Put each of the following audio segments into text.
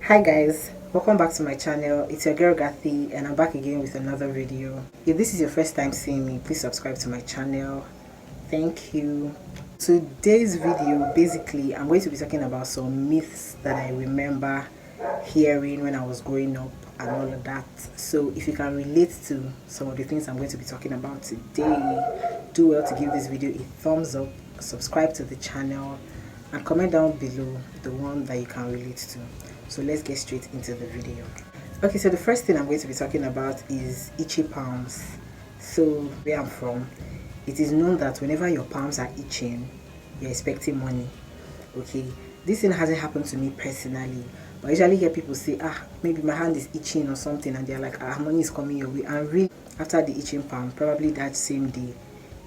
Hi guys, welcome back to my channel. It's your girl Gathi and I'm back again with another video. If this is your first time seeing me, please subscribe to my channel. Thank you. Today's video, basically I'm going to be talking about some myths that I remember hearing when I was growing up and all of that. So if you can relate to some of the things I'm going to be talking about today, do well to give this video a thumbs up, subscribe to the channel, and comment down below the one that you can relate to. So let's get straight into the video. Okay, so the first thing I'm going to be talking about is itchy palms. So where I'm from, it is known that whenever your palms are itching, you're expecting money. Okay, this thing hasn't happened to me personally, but I usually hear people say, maybe my hand is itching or something, and they're like, money is coming your way. And really, after the itching palm, probably that same day,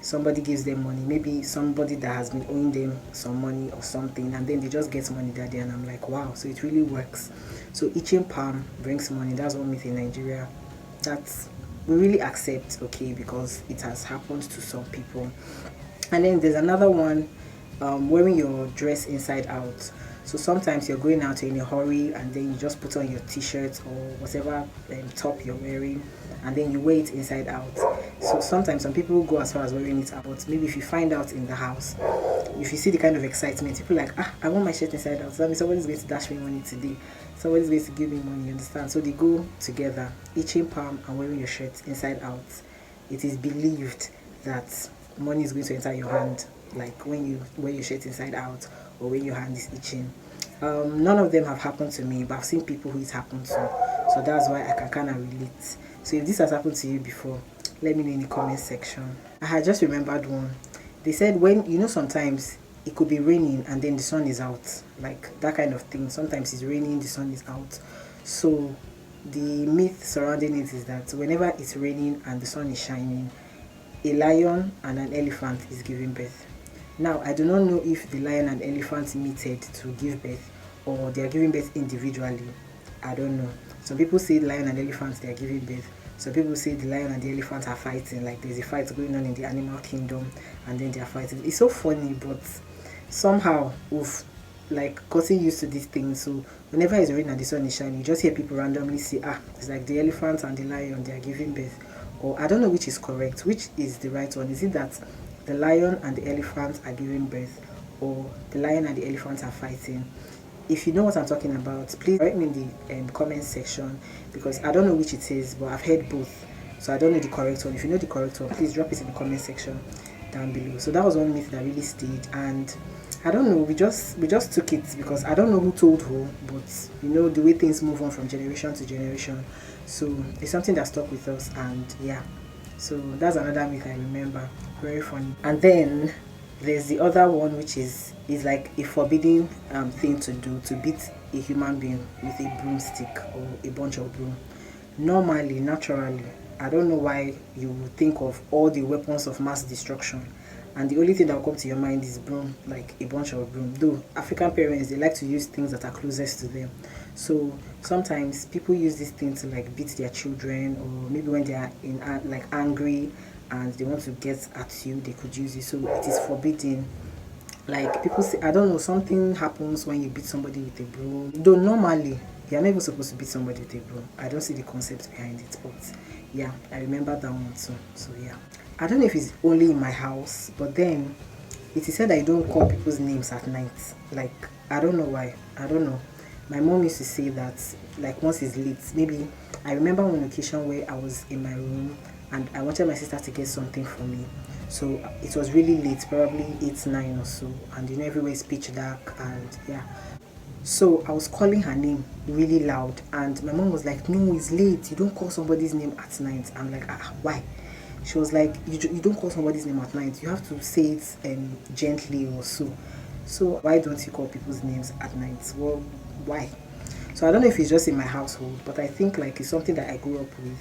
somebody gives them money, maybe somebody that has been owing them some money or something, and then they just get money that day, and I'm like, wow, so it really works. So itching palm brings money. That's one myth in Nigeria that we really accept, okay, because it has happened to some people. And then there's another one, wearing your dress inside out. So sometimes you're going out in a hurry and then you just put on your t-shirt or whatever top you're wearing, and then you wear it inside out. So sometimes some people go as far as wearing it out, but maybe if you find out in the house, if you see the kind of excitement, people are like, I want my shirt inside out. So that means somebody's going to dash me money today, somebody's going to give me money, you understand? So they go together, itching palm and wearing your shirt inside out. It is believed that money is going to enter your hand, like when you wear your shirt inside out or when your hand is itching. None of them have happened to me, but I've seen people who it happened to, so that's why I can kind of relate. So if this has happened to you before, let me know in the comment section. I had just remembered one. They said, when you know, sometimes it could be raining and then the sun is out, like that kind of thing. Sometimes it's raining, the sun is out. So the myth surrounding it is that whenever it's raining and the sun is shining, a lion and an elephant is giving birth. Now, I do not know if the lion and elephant mated to give birth or they are giving birth individually. I don't know. Some people say the lion and elephant, they are giving birth. Some people say the lion and the elephant are fighting, like there's a fight going on in the animal kingdom and then they are fighting. It's so funny, but somehow we've like gotten used to these things. So whenever it's raining and the sun is shining, you just hear people randomly say, it's like the elephant and the lion, they are giving birth. Or I don't know which is correct, which is the right one. Is it that the lion and the elephant are giving birth, or the lion and the elephant are fighting? If you know what I'm talking about, please write me in the comment section, because I don't know which it is, but I've heard both, so I don't know the correct one. If you know the correct one, please drop it in the comment section down below. So that was one myth that really stayed, and I don't know, we just took it because I don't know who told who, but you know the way things move on from generation to generation, so it's something that stuck with us. And yeah, so that's another myth I remember, very funny. And then there's the other one, which is like a forbidden thing to do, to beat a human being with a broomstick or a bunch of broom. Normally, naturally, I don't know why you would think of all the weapons of mass destruction and the only thing that will come to your mind is broom, like a bunch of broom. Though African parents, they like to use things that are closest to them. So sometimes people use this thing to like beat their children, or maybe when they are in like angry and they want to get at you, they could use it. So it is forbidden. Like people say, I don't know, something happens when you beat somebody with a broom. Though normally you're not even supposed to beat somebody with a broom. I don't see the concept behind it, but yeah, I remember that one too. So yeah, I don't know if it's only in my house, but then it is said that you don't call people's names at night. Like, I don't know why. I don't know. My mom used to say that, like, once it's late, maybe I remember one occasion where I was in my room and I wanted my sister to get something for me. So it was really late, probably 8, 9 or so, and you know everywhere is pitch dark, and yeah. So I was calling her name really loud, and my mom was like, no, it's late, you don't call somebody's name at night. I'm like, why? She was like, you don't call somebody's name at night, you have to say it gently or so. So why don't you call people's names at night? Well, why? So I don't know if it's just in my household, but I think like it's something that I grew up with.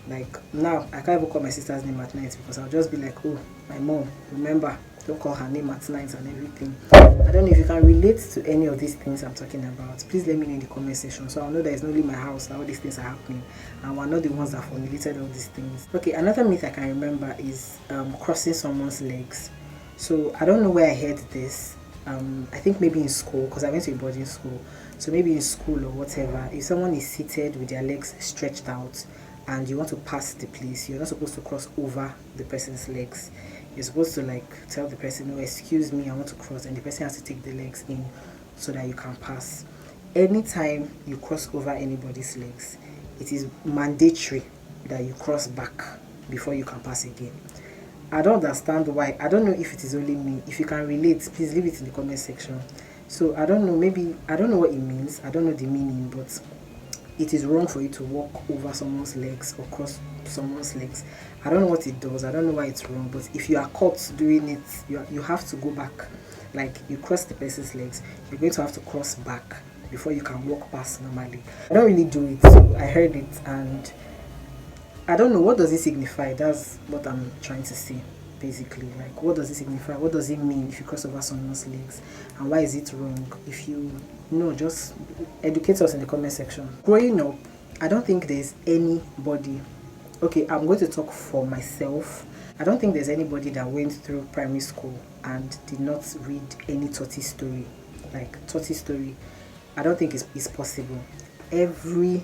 Like now I can't even call my sister's name at night because I'll just be like, oh, my mom, remember, don't call her name at night and everything. I don't know if you can relate to any of these things I'm talking about. Please let me know in the comment section, so I'll know that it's not only my house that all these things are happening and we're not the ones that formulated all these things. Okay, another myth I can remember is crossing someone's legs. So I don't know where I heard this, I think maybe in school, because I went to a boarding school, so maybe in school or whatever, if someone is seated with their legs stretched out and you want to pass the place, you're not supposed to cross over the person's legs. You're supposed to like tell the person, oh, excuse me, I want to cross, and the person has to take the legs in so that you can pass. Anytime you cross over anybody's legs, it is mandatory that you cross back before you can pass again. I don't understand why. I don't know if it is only me. If you can relate, please leave it in the comment section. So I don't know, maybe I don't know what it means. I don't know the meaning, but it is wrong for you to walk over someone's legs or cross someone's legs. I don't know what it does. I don't know why it's wrong, but if you are caught doing it, you have to go back. Like you cross the person's legs, you're going to have to cross back before you can walk past normally. I don't really do it, so I heard it and I don't know, what does it signify? That's what I'm trying to say, basically. Like, what does it signify? What does it mean if you cross over someone's legs? And why is it wrong? If you know, just educate us in the comment section. Growing up, I don't think there's anybody. Okay, I'm going to talk for myself. I don't think there's anybody that went through primary school and did not read any tortoise story. Like, tortoise story, I don't think it's possible. Every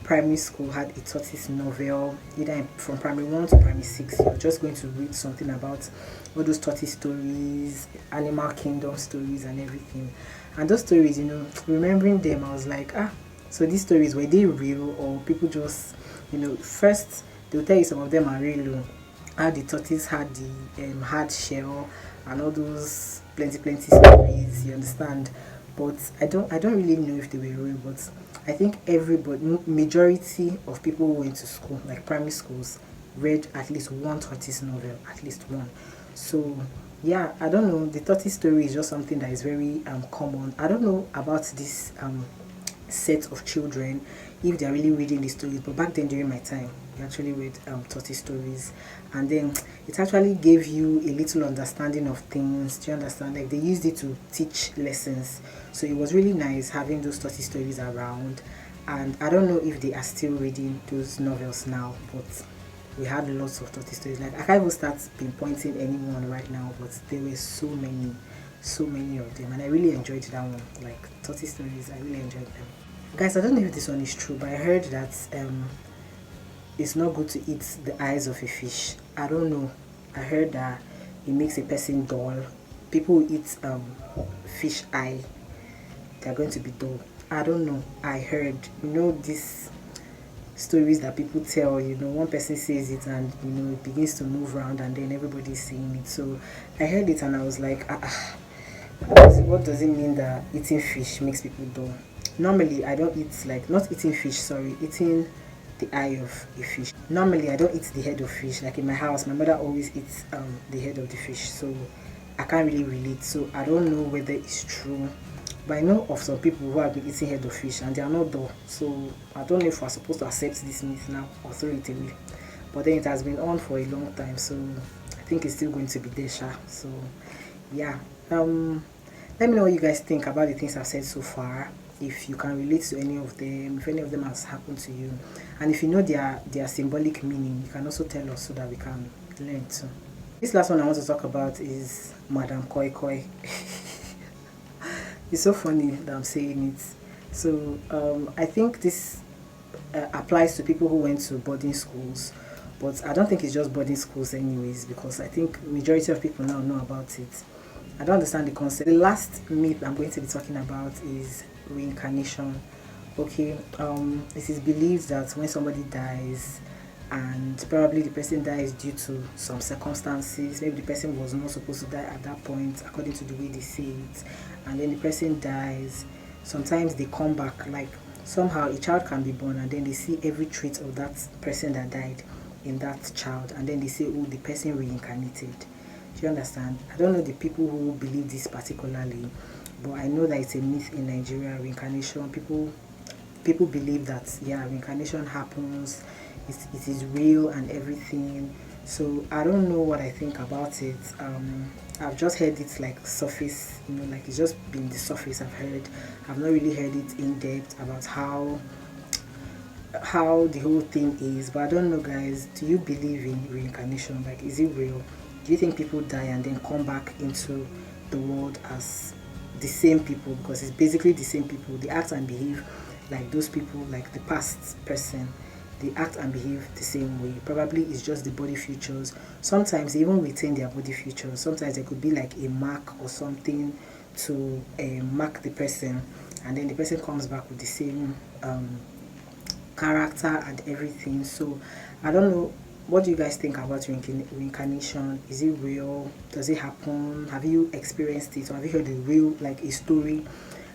primary school had a tortoise novel, either from primary 1 to primary 6. You're just going to read something about all those tortoise stories, animal kingdom stories and everything. And those stories, you know, remembering them, I was like, so these stories, were they real, or people just, you know, first they'll tell you some of them are real, how the tortoise had the hard shell and all those plenty stories, you understand. But I don't really know if they were real, but I think everybody, majority of people who went to school, like primary schools, read at least one tortoise novel, at least one. So yeah, I don't know, the tortoise story is just something that is very common. I don't know about this set of children, if they're really reading the stories, but back then during my time, we actually read tortoise stories, and then it actually gave you a little understanding of things. Do you understand? Like, they used it to teach lessons, so it was really nice having those tortoise stories around. And I don't know if they are still reading those novels now, but we had lots of tortoise stories. Like, I can't even start pinpointing anyone right now, but there were so many of them, and I really enjoyed that one. Like, tortoise stories, I really enjoyed them. Guys, I don't know if this one is true, but I heard that it's not good to eat the eyes of a fish. I don't know. I heard that it makes a person dull. People who eat fish eye, they're going to be dull. I don't know. I heard, you know, these stories that people tell, you know, one person says it and, you know, it begins to move around and then everybody's saying it. So I heard it and I was like, what does it mean that eating fish makes people dull? Normally, I don't eat, like, not eating fish, sorry, eating the eye of a fish. Normally, I don't eat the head of fish. Like in my house, my mother always eats the head of the fish, so I can't really relate. So I don't know whether it's true, but I know of some people who have been eating head of fish and they are not dull. So I don't know if we're supposed to accept this myth now or throw it away. But then it has been on for a long time, so I think it's still going to be there, sha. So yeah, let me know what you guys think about the things I've said so far. If you can relate to any of them, if any of them has happened to you, and if you know their symbolic meaning, you can also tell us so that we can learn too. This last one I want to talk about is Madam Koi Koi. It's so funny that I'm saying it. So I think this applies to people who went to boarding schools, but I don't think it's just boarding schools anyways, because I think majority of people now know about it. I don't understand the concept. The last myth I'm going to be talking about is reincarnation. Okay, it is believed that when somebody dies, and probably the person dies due to some circumstances, maybe the person was not supposed to die at that point according to the way they say it, and then the person dies, sometimes they come back. Like, somehow a child can be born and then they see every trait of that person that died in that child, and then they say, oh, the person reincarnated. Do you understand? I don't know the people who believe this particularly, but I know that it's a myth in Nigeria, reincarnation. People believe that, yeah, reincarnation happens, it is real and everything. So I don't know what I think about it. I've just heard it like surface, you know, like it's just been the surface I've heard. I've not really heard it in depth about how the whole thing is. But I don't know, guys, do you believe in reincarnation? Like, is it real? Do you think people die and then come back into the world as the same people, because it's basically the same people. They act and behave like those people, like the past person. They act and behave the same way. Probably it's just the body features. Sometimes they even retain their body features. Sometimes there could be like a mark or something to mark the person, and then the person comes back with the same character and everything. So I don't know, what do you guys think about reincarnation? Is it real? Does it happen? Have you experienced it, or have you heard a real, like a story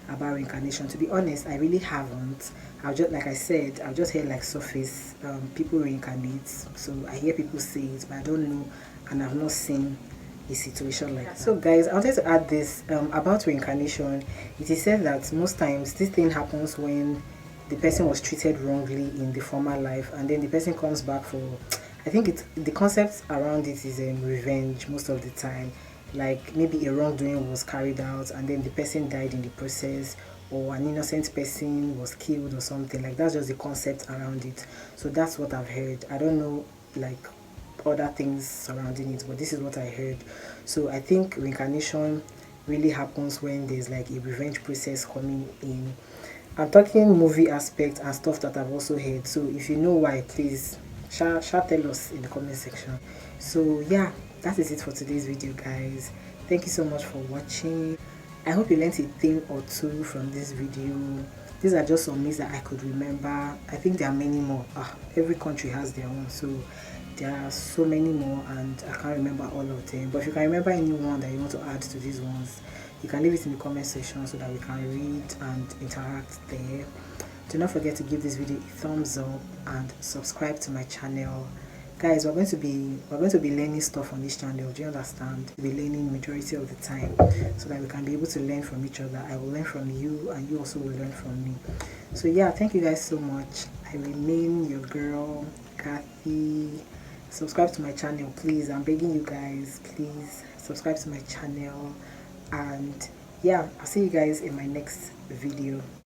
about reincarnation? To be honest, I really haven't. I've just, like I said, I've just heard like surface people reincarnate. So I hear people say it, but I don't know, and I've not seen a situation like that. So guys, I wanted to add this about reincarnation. It is said that most times this thing happens when the person was treated wrongly in the former life, and then the person comes back for, I think it's the concept around it is revenge most of the time. Like maybe a wrongdoing was carried out and then the person died in the process, or an innocent person was killed or something. Like that's just the concept around it. So that's what I've heard. I don't know like other things surrounding it, but this is what I heard. So I think reincarnation really happens when there's like a revenge process coming in. I'm talking movie aspect and stuff that I've also heard. So if you know why, please shall tell us in the comment section. So yeah, that is it for today's video, guys. Thank you so much for watching. I hope you learned a thing or two from this video. These are just some myths that I could remember. I think there are many more. Every country has their own, so there are so many more, and I can't remember all of them. But if you can remember any one that you want to add to these ones, you can leave it in the comment section so that we can read and interact there. Do not forget to give this video a thumbs up and subscribe to my channel. Guys, we're going to be learning stuff on this channel. Do you understand? We'll be learning majority of the time, so that we can be able to learn from each other. I will learn from you and you also will learn from me. So yeah, thank you guys so much. I remain your girl, Kathy. Subscribe to my channel, please. I'm begging you guys, please subscribe to my channel. And yeah, I'll see you guys in my next video.